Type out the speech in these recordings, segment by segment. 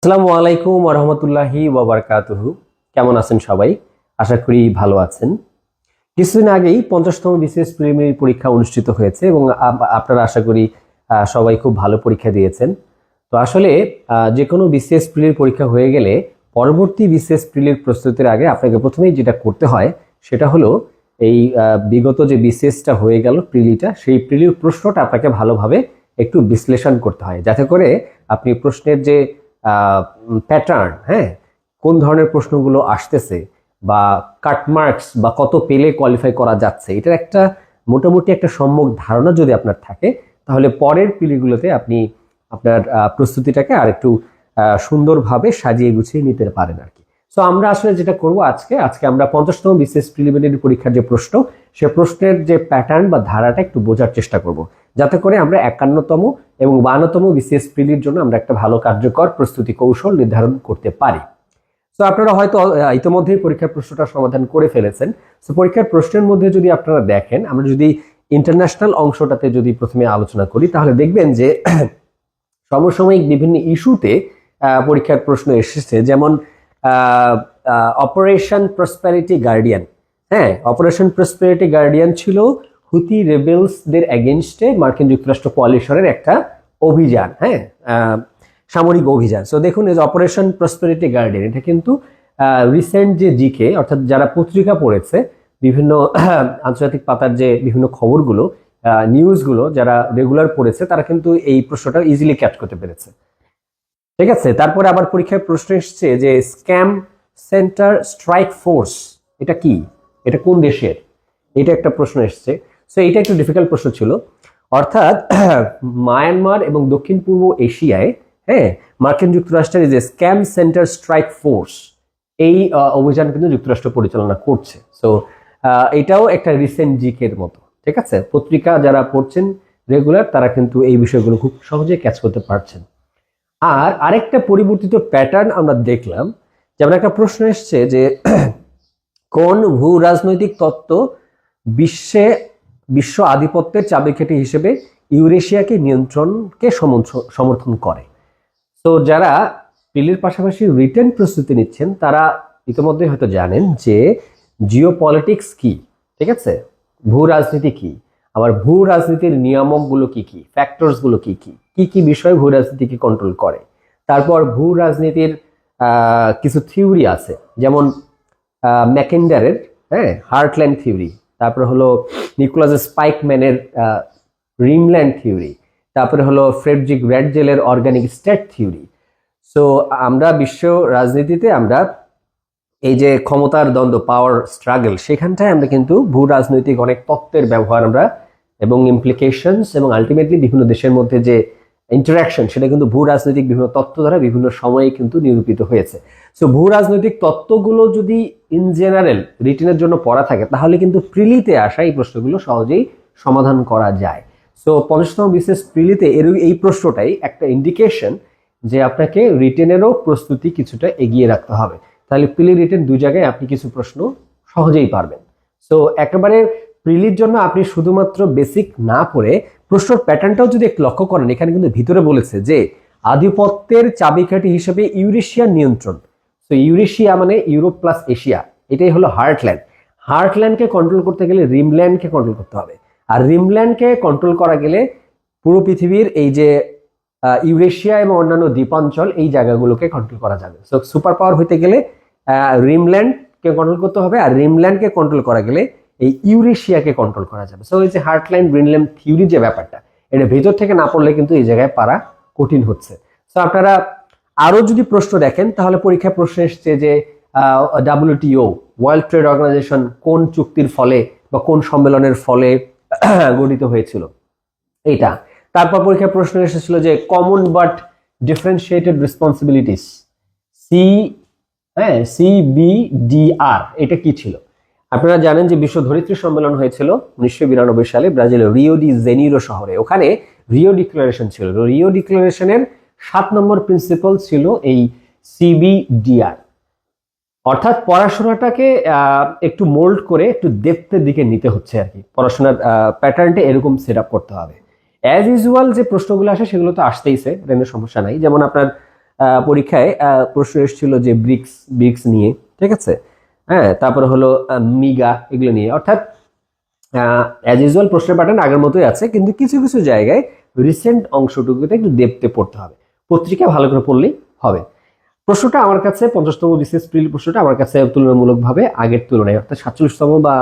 আসসালামু আলাইকুম ওয়া রাহমাতুল্লাহি ওয়া বারাকাতুহু। কেমন আছেন সবাই? আশা করি ভালো আছেন। কিছুদিন আগেই 50তম বিসিএস প্রিলিমিনারি পরীক্ষা অনুষ্ঠিত হয়েছে এবং আপনারা আশা করি সবাই খুব ভালো পরীক্ষা দিয়েছেন। তো আসলে যে কোনো বিসিএস প্রিলির পরীক্ষা হয়ে গেলে পরবর্তী বিসিএস প্রিলির প্রস্তুতির আগে আপনাকে প্রথমেই যেটা করতে হয় সেটা হলো এই বিগত যে বিসিএসটা হয়ে গেল প্রিলিটা, সেই প্রিলির প্রশ্নটা আপনাকে ভালোভাবে একটু বিশ্লেষণ করতে হয়, যাতে করে আপনি প্রশ্নের যে প্যাটার্ন, হ্যাঁ, কোন ধরনের প্রশ্নগুলো আসতেছে বা কাটমার্কস বা কত পেলে কোয়ালিফাই করা যাচ্ছে, এটার একটা মোটামুটি একটা সম্যক ধারণা যদি আপনার থাকে, তাহলে পরের পিলিগুলোতে আপনি আপনার প্রস্তুতিটাকে আর একটু সুন্দরভাবে সাজিয়ে গুছিয়ে নিতে পারেন আর কি। সো আমরা আসলে যেটা করব আজকে আমরা 50তম বিসিএস প্রিলিমিনারি পরীক্ষার যে প্রশ্ন, সে প্রশ্নের যে প্যাটার্ন বা ধারাটা একটু বোঝার চেষ্টা করব, যাতে করে আমরা 51তম এবং 52তম বিসিএস প্রিলির জন্য আমরা একটা ভালো কার্যকর প্রস্তুতি কৌশল নির্ধারণ করতে পারি। তো আপনারা হয়তো ইতিমধ্যেই পরীক্ষার প্রশ্নটা সমাধান করে ফেলেছেন। তো পরীক্ষার প্রশ্নের মধ্যে যদি আপনারা দেখেন, আমরা যদি ইন্টারন্যাশনাল অংশটাতে যদি প্রথমে আলোচনা করি, তাহলে দেখবেন যে সমসাময়িক বিভিন্ন ইস্যুতে পরীক্ষার প্রশ্ন এসেছে। যেমন অপারেশন প্রসপেরিটি গার্ডিয়ান, হ্যাঁ, অপারেশন প্রসপেরিটি গার্ডিয়ান ছিল হুতি রেবেলসদের এগেনস্টে মার্কিন যুক্তরাষ্ট্র কোয়ালিশনের একটা অভিযান, হ্যাঁ, সামরিক অভিযান। সো দেখুন, এই যে অপারেশন প্রসপেরিটি গার্ডিয়ান, এটা কিন্তু রিসেন্ট যে জিকে, অর্থাৎ যারা পত্রিকা পড়েছে, বিভিন্ন আন্তর্জাতিক পাতার যে বিভিন্ন খবরগুলো, নিউজগুলো যারা রেগুলার পড়েছে, তারা কিন্তু এই প্রশ্নটা ইজিলি ক্যাচ করতে পেরেছে। ঠিক আছে, তারপরে আবার পরীক্ষায় প্রশ্ন এসছে যে স্ক্যাম সেন্টার স্ট্রাইক ফোর্স, এটা কি, এটা কোন দেশের, এটা একটা প্রশ্ন এসছে। সো এটা একটু ডিফিকাল্ট প্রশ্ন ছিল। অর্থাৎ মায়ানমার এবং দক্ষিণ পূর্ব এশিয়ায়, হ্যাঁ, মার্কিন যুক্তরাষ্ট্রের যে স্ক্যাম সেন্টার স্ট্রাইক ফোর্স, এই অভিযান কিন্তু যুক্তরাষ্ট্র পরিচালনা করছে। সো এটাও একটা রিসেন্ট জিকের মতো। ঠিক আছে, পত্রিকা যারা পড়ছেন রেগুলার, তারা কিন্তু এই বিষয়গুলো খুব সহজে ক্যাচ করতে পারছেন। আর আরেকটা পরিবর্তিত প্যাটার্ন আমরা দেখলাম, যেমন একটা প্রশ্ন এসছে যে কোন ভূ রাজনৈতিক তত্ত্ব বিশ্ব আধিপত্যের চাবিকাঠি হিসেবে ইউরেশিয়াকে নিয়ন্ত্রণকে সমর্থন করে। তো যারা প্রিলির পাশাপাশি রিটেন প্রস্তুতি নিচ্ছেন, তারা ইতিমধ্যে হয়তো জানেন যে জিও পলিটিক্স কি, ঠিক আছে, ভূ রাজনীতি কি, আবার ভূ রাজনীতির নিয়ামকগুলো কি কি, ফ্যাক্টরসগুলো কি কি, কি কি বিষয় ভূ রাজনীতিকে কন্ট্রোল করে। তারপর ভূ রাজনীতির কিছু থিওরি আছে, যেমন ম্যাকেন্ডারের, হ্যাঁ, হার্টল্যান্ড থিওরি, তারপরে হলো নিকোলাস স্পাইকম্যানের রিমল্যান্ড থিওরি, তারপরে হলো ফ্রেডরিক র্যাডজেলের অর্গানিক স্টেট থিওরি। সো আমরা বিশ্ব রাজনীতিতে আমরা এই যে ক্ষমতার দ্বন্দ্ব, পাওয়ার স্ট্রাগল, সেখানটায় আমরা কিন্তু ভূ রাজনৈতিক অনেক তত্ত্বের ব্যবহার আমরা এবং ইমপ্লিকেশনস এবং আলটিমেটলি বিভিন্ন দেশের মধ্যে যে ইন্টারাকশন, সেটা কিন্তু ভূ রাজনৈতিক বিভিন্ন তত্ত্ব দ্বারা বিভিন্ন সময়ে কিন্তু নিরূপিত হয়েছে। সো ভূ রাজনৈতিক তত্ত্বগুলো যদি ইন জেনারেল রিটেনের জন্য পড়া থাকে, তাহলে কিন্তু প্রিলিতে আসা এই প্রশ্নগুলো সহজেই সমাধান করা যায়। সো 50তম বিসিএস প্রিলিতে এই প্রশ্নটাই একটা ইন্ডিকেশন যে আপনাকে রিটেনেরও প্রস্তুতি কিছুটা এগিয়ে রাখতে হবে। তাহলে প্রিলি রিটেন দুই জায়গায় আপনি কিছু প্রশ্ন সহজেই পারবেন। সো একেবারে প্রিলির জন্য আপনি শুধুমাত্র বেসিক না পড়ে প্রশ্নের প্যাটার্নটাও যদি একটু লক্ষ্য করেন, এখানে কিন্তু ভিতরে বলেছে যে আধিপত্যের চাবিকাঠি হিসেবে ইউরেশিয়ার নিয়ন্ত্রণ। তো ইউরেশিয়া মানে ইউরোপ প্লাস এশিয়া, এটাই হলো হার্টল্যান্ড। হার্টল্যান্ডকে কন্ট্রোল করতে গেলে রিমল্যান্ডকে কন্ট্রোল করতে হবে, আর রিমল্যান্ডকে কন্ট্রোল করা গেলে পুরো পৃথিবীর এই যে ইউরেশিয়া এবং অন্যান্য দ্বীপাঞ্চল, এই জায়গাগুলোকে কন্ট্রোল করা যাবে। সো সুপার পাওয়ার হইতে গেলে রিমল্যান্ডকে কন্ট্রোল করতে হবে, আর রিমল্যান্ডকে কন্ট্রোল করা গেলে এই ইউরেশিয়াকে কন্ট্রোল করা যাবে। সো এই যে হার্টল্যান্ড গ্রিনল্যান্ড থিওরি যে ব্যাপারটা, এটা ভেতর থেকে না পড়লে কিন্তু এই জায়গায় পারা কঠিন হচ্ছে। সো আপনারা আরো যদি প্রশ্ন দেখেন, তাহলে পরীক্ষায় প্রশ্ন এসছে যে WTO, ওয়ার্ল্ড ট্রেড অর্গানাইজেশন কোন চুক্তির ফলে বা কোন সম্মেলনের ফলে গঠিত হয়েছিল, এইটা। তারপর পরীক্ষায় প্রশ্ন এসেছিল যে common but differentiated responsibilities, CBDR, এটা কি ছিল? আপনারা জানেন যে বিশ্ব ধরিত্রী সম্মেলন হয়েছিল 1992 সালে ব্রাজিলের রিও ডি জেনিরো শহরে। ওখানে রিও ডিক্লারেশন ছিল। রিও ডিক্লারেশনের 7 নম্বর প্রিন্সিপাল ছিল এই CBDR, অর্থাৎ পড়াশোনাটাকে একটু মোল্ড করে একটু ডেপথের দিকে নিতে হচ্ছে আর কি। পড়াশোনার প্যাটার্নটা এরকম সেট আপ করতে হবে। অ্যাজ ইউজুয়াল যে প্রশ্নগুলো আসে সেগুলো তো আসতেইছে, এটা নিয়ে সমস্যা নাই। যেমন আপনার পরীক্ষায় প্রশ্ন এসেছিল যে ব্রিক্স নিয়ে, ঠিক আছে। হ্যাঁ, তারপরে হলো মিগা, এগুলো নিয়ে। অর্থাৎ অ্যাজ ইউজুয়াল প্রশ্নের প্যাটার্ন আগের মতোই আছে, কিন্তু কিছু কিছু জায়গায় রিসেন্ট অংশটুকুতে একটু দেখতে পড়তে হবে, পত্রিকা ভালো করে পড়লেই হবে। প্রশ্নটা আমার কাছে 50তম বিসিএস প্রিলি প্রশ্নটা আমার কাছে তুলনামূলকভাবে আগের তুলনায় অর্থাৎ 47তম বা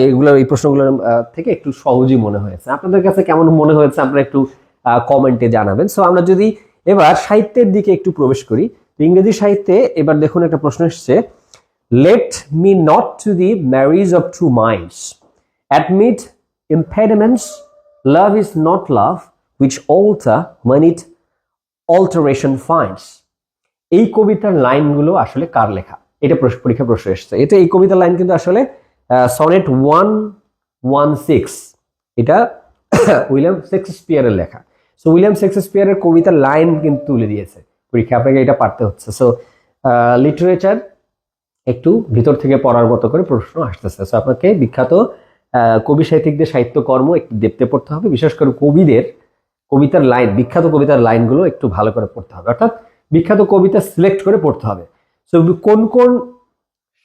এগুলো এই প্রশ্নগুলোর থেকে একটু সহজই মনে হয়েছে। আপনাদের কাছে কেমন মনে হয়েছে আপনারা একটু কমেন্টে জানাবেন। সো আমরা যদি এবার সাহিত্যের দিকে একটু প্রবেশ করি, ইংরেজি সাহিত্যে এবার দেখুন একটা প্রশ্ন এসছে, let me not to the marriage of two minds admit impediments, love is not love which alter when it alteration finds। এই কবিতার লাইনগুলো আসলে কার লেখা? এটা পরীক্ষা প্রশ্ন এসেছে। এটা এই কবিতার লাইন কিন্তু আসলে সনেট 116, এটা উইলিয়াম শেক্সপিয়ারের লেখা। সো উইলিয়াম শেক্সপিয়ারের কবিতার লাইন কিন্তু তুলে দিয়েছে পরীক্ষা, আপনাকে এটা পারতে হচ্ছে। সো লিটারেচার একটু ভিতর থেকে পড়ার মতো করে প্রশ্ন আসতেছে। সো আপনাকে বিখ্যাত কবি সাহিত্যিকদের সাহিত্যকর্ম একটু দেখতে পড়তে হবে, বিশেষ করে কবিতার লাইন, বিখ্যাত কবিতার লাইনগুলো একটু ভালো করে পড়তে হবে, অর্থাৎ বিখ্যাত কবিতা সিলেক্ট করে পড়তে হবে। সো কোন কোন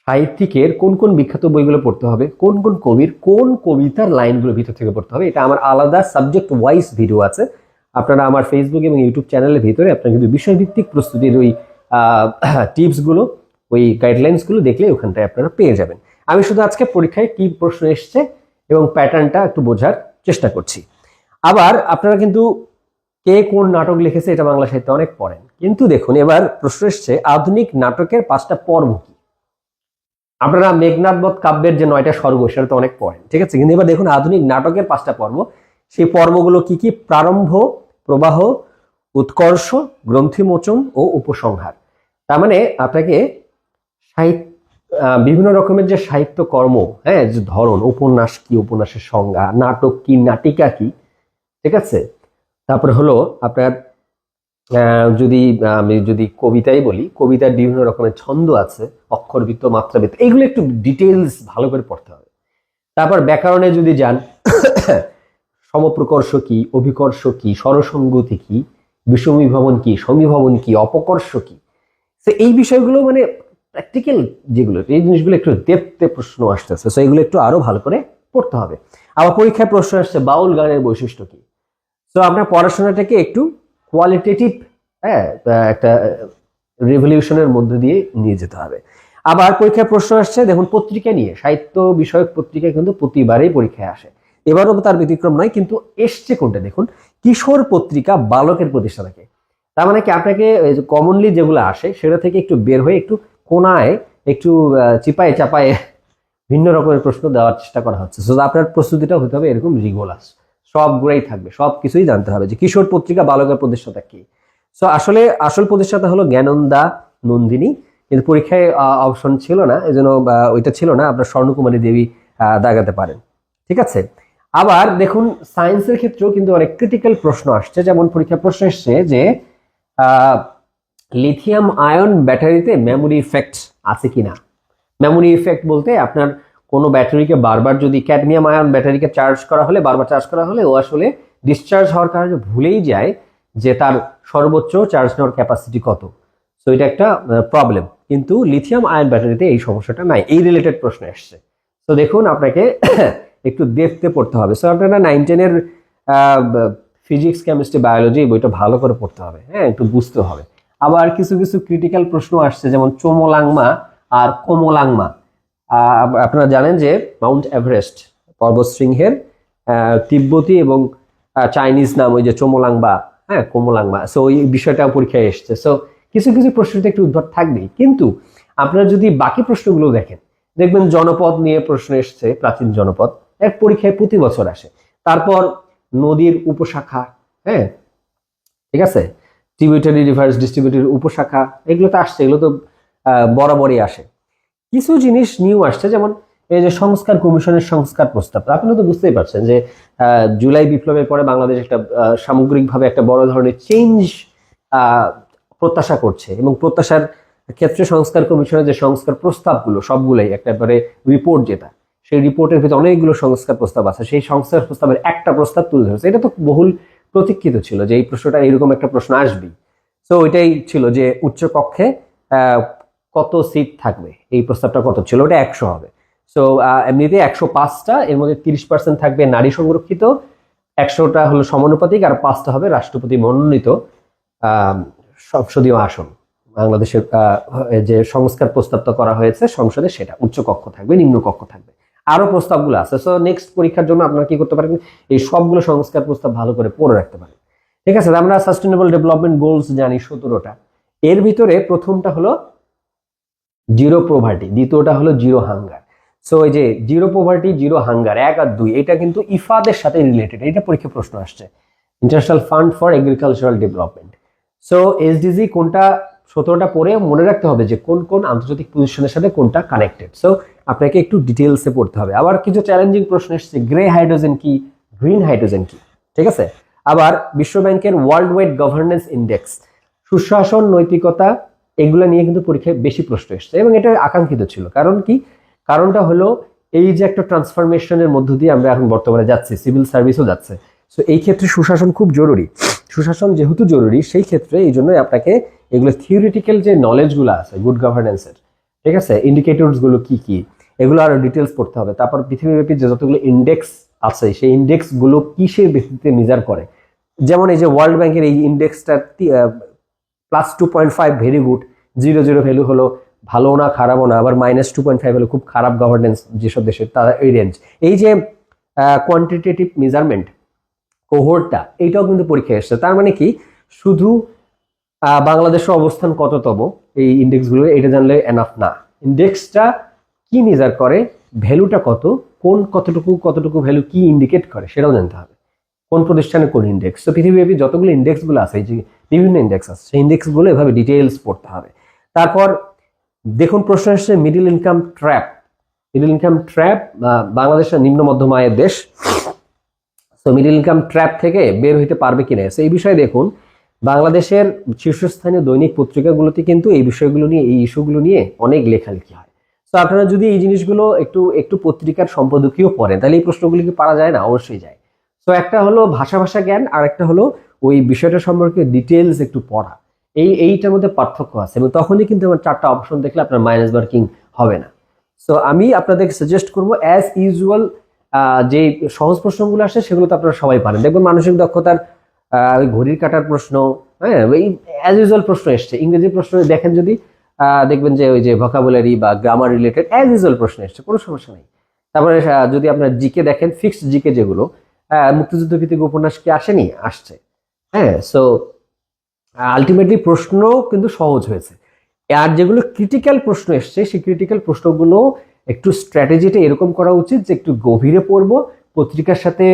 সাহিত্যিকের কোন কোন বিখ্যাত বইগুলো পড়তে হবে, কোন কোন কবির কোন কবিতার লাইনগুলো ভিতর থেকে পড়তে হবে, এটা আমার আলাদা সাবজেক্ট ওয়াইজ ভিডিও আছে। আপনারা আমার ফেসবুক এবং ইউটিউব চ্যানেলের ভিতরে আপনারা কিন্তু বিষয়ভিত্তিক প্রস্তুতির ওই টিপসগুলো, ওই গাইডলাইন্সগুলো দেখলে ওখানটায় আপনারা পেয়ে যাবেন। আমি শুধু আজকে পরীক্ষায় কি প্রশ্ন এসছে এবং প্যাটার্নটা একটু বোঝার চেষ্টা করছি। আবার আপনারা কিন্তু কে কোন নাটক লিখেছে এটা বাংলা সাহিত্যে অনেক পড়েন, কিন্তু দেখুন এবার প্রশ্ন এসছে আধুনিক নাটকের 5টা পর্ব কি। আপনারা মেঘনাদ বধ কাব্যের যে 9টা স্বর্গ সেটা তো অনেক পড়েন, ঠিক আছে, কিন্তু এবার দেখুন আধুনিক নাটকের 5টা পর্ব, সেই পর্বগুলো কি কি? প্রারম্ভ, প্রবাহ, উৎকর্ষ, গ্রন্থিমোচন ও উপসংহার। তার মানে আপনাকে সাহিত্য বিভিন্ন রকমের যে সাহিত্য কর্ম, হ্যাঁ, যে ধরন, উপন্যাস কি, উপন্যাসের সংজ্ঞা, নাটক কি, নাটিকা কি, ঠিক আছে। তারপরে হলো আপনার আমি যদি কবিতাই বলি, কবিতার বিভিন্ন রকমের ছন্দ আছে, অক্ষরবৃত্ত, মাত্রাবৃত্ত, এগুলো একটু ডিটেলস ভালো করে পড়তে হবে। তারপর ব্যাকরণে যদি যান, সমপ্রকর্ষ কি, অভিকর্ষ কি, স্বরসঙ্গতি কি, বিষমীভবন কি, সমীভবন কি, অপকর্ষ কি, তো এই বিষয়গুলো মানে প্র্যাকটিক্যাল যেগুলো, এই জিনিসগুলো একটু দেখতে প্রশ্ন আসতেছে, সো এগুলো একটু আরো ভালো করে পড়তে হবে। আবার পরীক্ষায় প্রশ্ন আসছে বাউল গানের বৈশিষ্ট্য কি। সো আপনার পড়াশোনাটাকে একটু কোয়ালিটেটিভ, হ্যাঁ, একটা রেভলিউশনের মধ্যে দিয়ে নিয়ে যেতে হবে। আবার পরীক্ষায় প্রশ্ন আসছে দেখুন পত্রিকা নিয়ে, সাহিত্য বিষয়ক পত্রিকা কিন্তু প্রতিবারই পরীক্ষায় আসে, এবারও তার ব্যতিক্রম নয়, কিন্তু এসছে কোনটা দেখুন, কিশোর পত্রিকা বালকের প্রতিষ্ঠাতাকে। তার মানে কি আপনাকে কমনলি যেগুলো আসে সেটা থেকে একটু বের হয়ে একটু কোনায় একটু চিপায়ে চাপায়ে ভিন্ন রকমের প্রশ্ন দেওয়ার চেষ্টা করা হচ্ছে। সো আপনার প্রস্তুতিটা হতে হবে এরকম রিগোলাস, সবগুলোই থাকবে, সব কিছুই জানতে হবে যে কিশোর পত্রিকা বালকের প্রতিষ্ঠাতা কি। সো আসলে আসল প্রতিষ্ঠাতা হলো জ্ঞানন্দা নন্দিনী, কিন্তু পরীক্ষায় অপশন ছিল না, এই জন্য ওইটা ছিল না, আপনার স্বর্ণকুমারী দেবী দাগাতে পারেন, ঠিক আছে। আবার দেখুন সায়েন্সের ক্ষেত্রেও কিন্তু অনেক ক্রিটিক্যাল প্রশ্ন আসছে, যেমন পরীক্ষা প্রশ্ন এসছে যে লিথিয়াম আয়ন ব্যাটারিতে মেমোরি ইফেক্ট আছে কিনা। মেমোরি ইফেক্ট বলতে আপনার কোনো ব্যাটারিকে বারবার যদি, ক্যাডমিয়াম আয়ন ব্যাটারিকে চার্জ করা হলে, বারবার চার্জ করা হলে ও আসলে ডিসচার্জ হওয়ার কারণে ভুলেই যায় যে তার সর্বোচ্চ চার্জ নেওয়ার ক্যাপাসিটি কত। সো এটা একটা প্রবলেম, কিন্তু লিথিয়াম আয়ন ব্যাটারিতে এই সমস্যাটা নাই। এই রিলেটেড প্রশ্ন এসছে। তো দেখুন আপনাকে একটু দেখতে পড়তে হবে। সো আপনারা 9-10-এর ফিজিক্স, কেমিস্ট্রি, বায়োলজি বইটা ভালো করে পড়তে হবে, হ্যাঁ, একটু বুঝতে হবে। আবার কিছু কিছু ক্রিটিক্যাল প্রশ্ন আসছে, যেমন চোমোলাংমা আর কোমোলাংমা। আপনারা জানেন যে মাউন্ট এভারেস্ট পর্বতশৃঙ্গের তিব্বতী এবং চাইনিজ নাম ওই যে চোমোলাংবা, হ্যাঁ, কোমোলাংমা। সো ওই বিষয়টা পরীক্ষায় এসছে। সো কিছু কিছু প্রশ্নতে একটু উদ্ভট থাকবেই, কিন্তু আপনারা যদি বাকি প্রশ্নগুলো দেখেন দেখবেন জনপদ নিয়ে প্রশ্ন এসছে, প্রাচীন জনপদ এক পরীক্ষায় প্রতি বছর আসে। তারপর নদীর উপশাখা, হ্যাঁ, ঠিক আছে, ট্রিবিউটারি রিভার্স, ডিস্ট্রিবিউটারি উপশাখা, এগুলো তো আসছে, এগুলো তো বরাবরই আসে। কিছু জিনিস নিউ আসছে, যেমন এই যে সংস্কার কমিশনের সংস্কার প্রস্তাব। আপনারা তো বুঝতেই পারছেন যে জুলাই বিপ্লবের পরে বাংলাদেশ একটা সামগ্রিকভাবে একটা বড় ধরনের চেঞ্জ প্রত্যাশা করছে, এবং প্রত্যাশার ক্ষেত্রে সংস্কার কমিশনের যে সংস্কার প্রস্তাবগুলো সবগুলোই একবারে রিপোর্ট, যেটা সেই রিপোর্টের ভিতরে অনেকগুলো সংস্কার প্রস্তাব আছে, সেই সংস্কার প্রস্তাবের একটা প্রস্তাব তুলে ধরেছে। এটা তো বহুল প্রতীক্ষিত ছিল যে এই প্রশ্নটা, এরকম একটা প্রশ্ন আসবেই। সো ওইটাই ছিল যে উচ্চকক্ষে কত সিট থাকবে, এই প্রস্তাবটা কত ছিল, ওটা 100 হবে। সো এমনিতে 105টা, এর মধ্যে 30% থাকবে নারী সংরক্ষিত, 100টা হলো সমানুপাতিক, আর 5টা হবে রাষ্ট্রপতি মনোনীত সংসদীয় আসন। বাংলাদেশের যে সংস্কার প্রস্তাবটা করা হয়েছে সংসদে, সেটা উচ্চকক্ষ থাকবে, নিম্নকক্ষ থাকবে, আরো প্রস্তাবগুলো আছে। সো নেক্সট পরীক্ষার জন্য আপনারা কি করতে পারেন, এই সবগুলো সংস্কার প্রস্তাব ভালো করে পড়ে রাখতে পারেন। ঠিক আছে, আমরা সাস্টেনেবল ডেভেলপমেন্ট গোলস জানি 17টা। এর ভিতরে প্রথমটা হলো জিরো পভার্টি, দ্বিতীয়টা হলো জিরো হাঙ্গার। সো এই যে জিরো পভার্টি, জিরো হাঙ্গার 1 আর 2, এটা কিন্তু ইফাদের সাথে রিলেটেড, এটা পরীক্ষা প্রশ্ন আসছে, international fund for agricultural development. So SDG কোনটা, 17টা পড়ে মনে রাখতে হবে যে কোন কোন আন্তর্জাতিক প্রতিষ্ঠানের সাথে কোনটা কানেক্টেড। সো আপনাকে একটু ডিটেলসে পড়তে হবে। আবার কিছু চ্যালেঞ্জিং প্রশ্ন এসছে, গ্রে হাইড্রোজেন কি, গ্রিন হাইড্রোজেন কি, ঠিক আছে। আবার বিশ্ব ব্যাংকের ওয়ার্ল্ড ওয়াইড গভর্নেন্স ইন্ডেক্স, সুশাসন, নৈতিকতা, এগুলো নিয়ে কিন্তু পরীক্ষায় বেশি প্রশ্ন এসছে, এবং এটা আকাঙ্ক্ষিত ছিল। কারণ কি, কারণটা হলো এই যে একটা ট্রান্সফরমেশনের মধ্য দিয়ে আমরা এখন বর্তমানে যাচ্ছি, সিভিল সার্ভিসও যাচ্ছে। সো এই ক্ষেত্রে সুশাসন খুব জরুরি। সুশাসন যেহেতু জরুরি, সেই ক্ষেত্রে এই জন্য আপনাকে এগুলো থিওরিটিক্যাল যে নলেজগুলো আছে গুড গভর্নেন্সের, ঠিক আছে, ইন্ডিকেটরস গুলো কি কি, এগুলো আরো ডিটেলস পড়তে হবে। তারপর পৃথিবীব্যাপী যে যতগুলো ইন্ডেক্স আছে, সেই ইন্ডেক্স গুলো কিসের ভিত্তিতে মেজার করে। যেমন এই যে ওয়ার্ল্ড ব্যাংকের এই ইন্ডেক্সটা +2.5 ভেরি গুড, 0 ভ্যালু হলো ভালো না খারাপও না, আবার -2.5 হলো খুব খারাপ গভর্নেন্স যেসব দেশের, তারা এই রেঞ্জ। এই যে কোয়ান্টিটেটিভ মেজারমেন্ট কোহোর্টটা, এইটাও কিন্তু পরীক্ষায় এসছে। তার মানে কি, শুধু বাংলাদেশের অবস্থান কততম এই ইন্ডেক্সগুলো এটা জানলে এনাফ না। ইন্ডেক্সটা কি মেজার করে, ভ্যালুটা কত, কোন কতটুকু ভ্যালু কি ইন্ডিকেট করে, সেটাও জানতে হবে, কোন প্রতিষ্ঠানের কোন ইন্ডেক্স। তো পৃথিবীব্যাপী যতগুলো ইন্ডেক্সগুলো আছে, এই যে বিভিন্ন ইন্ডেক্স আছে, সেই ইন্ডেক্সগুলো এভাবে ডিটেইলস পড়তে হবে। তারপর দেখুন প্রশ্ন আসছে middle income trap. Middle income trap, বাংলাদেশের নিম্ন মধ্যম আয়ের দেশ, তো মিডল ইনকাম ট্র্যাপ থেকে বের হইতে পারবে কিনা, এই বিষয়ে দেখুন বাংলাদেশের শীর্ষস্থানীয় দৈনিক পত্রিকাগুলোতে কিন্তু এই বিষয়গুলো নিয়ে, এই ইস্যুগুলো নিয়ে অনেক লেখালেখি হয়। তো আপনারা যদি এই জিনিসগুলো একটু পত্রিকার সম্পাদকীয় পড়েন, তাহলে এই প্রশ্নগুলো কি পারা যায় না? অবশ্যই যায়। তো একটা হলো ভাষা জ্ঞান, আর একটা হলো ওই বিষয়টা সম্পর্কে ডিটেলস একটু পড়া, এইটার মধ্যে পার্থক্য আছে, এবং তখনই কিন্তু আমার 4টা অপশন দেখলে আপনার মাইনাস মার্কিং হবে না। সো আমি আপনাদেরকে সাজেস্ট করবো অ্যাজ ইউজুয়াল যে সহজ প্রশ্নগুলো আসে সেগুলো তো আপনারা সবাই পারেন। দেখবেন মানসিক দক্ষতার ঘড়ির কাটার প্রশ্ন, হ্যাঁ, এই অ্যাজ ইউজুয়াল প্রশ্ন এসছে। ইংরেজি প্রশ্ন দেখেন যদি, দেখবেন যে ওই যে ভোকাবুলারি বা গ্রামার রিলেটেড অ্যাজ ইউজুয়াল প্রশ্ন এসছে, কোনো সমস্যা নেই। তারপরে যদি আপনার জিকে দেখেন, ফিক্সড জিকে যেগুলো, মুক্তিযুদ্ধ ভিত্তিক উপন্যাস কি আসেনি, আসছে। হ্যাঁ, সো আলটিমেটলি প্রশ্ন কিন্তু সহজ হয়েছে। আর যেগুলো ক্রিটিক্যাল প্রশ্ন এসছে, সেই ক্রিটিক্যাল প্রশ্নগুলো একটু স্ট্র্যাটেজিটা এরকম করা উচিত যে একটু গভীরে পড়বো, পত্রিকার সাথে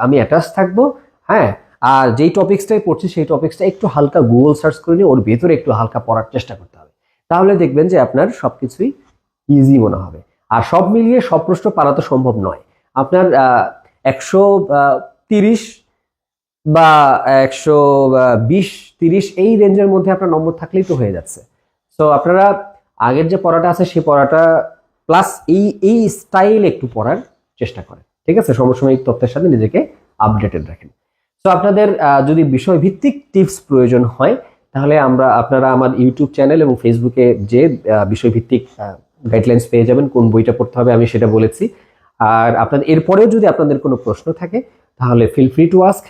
আমি অ্যাটাচ থাকবো, হ্যাঁ, আর যেই টপিক্সটাই পড়ছি সেই টপিক্সটা একটু হালকা গুগল সার্চ করে নিয়ে ওর ভেতরে একটু হালকা পড়ার চেষ্টা করতে হবে। তাহলে দেখবেন যে আপনার সবকিছুই ইজি মনে হবে। আর সব মিলিয়ে সব প্রশ্ন পারা তো সম্ভব নয়। আপনার 130 বা 120-30 এই রেঞ্জের মধ্যে আপনার নম্বর থাকলেই তো হয়ে যাচ্ছে। সো আপনারা আগের যে পড়াটা আছে সেই পড়াটা প্লাস এই স্টাইল একটু পড়ার চেষ্টা করেন, ঠিক আছে, সমসাময়িক তথ্যের সাথে নিজেকে আপডেটেড রাখেন। তো আপনাদের যদি বিষয়ভিত্তিক টিপস প্রয়োজন হয়, তাহলে আপনারা আমার ইউটিউব চ্যানেল এবং ফেসবুকে যে বিষয়ভিত্তিক গাইডলাইন্স পেয়ে যাবেন, কোন বইটা পড়তে হবে আমি সেটা বলেছি। আর আপনাদের এরপরেও যদি আপনাদের কোনো প্রশ্ন থাকে, তাহলে ফিল ফ্রি টু আস্ক,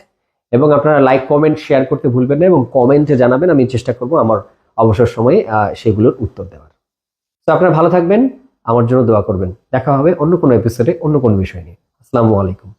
এবং আপনারা লাইক, কমেন্ট, শেয়ার করতে ভুলবেন না, এবং কমেন্টে জানাবেন, আমি চেষ্টা করব আমার অবসর সময়ে সেগুলোর উত্তর দেওয়ার। তো আপনারা ভালো থাকবেন, আমার জন্য দোয়া করবেন। দেখা হবে অন্য কোনো এপিসোডে অন্য কোনো বিষয় নিয়ে। আসসালামু আলাইকুম।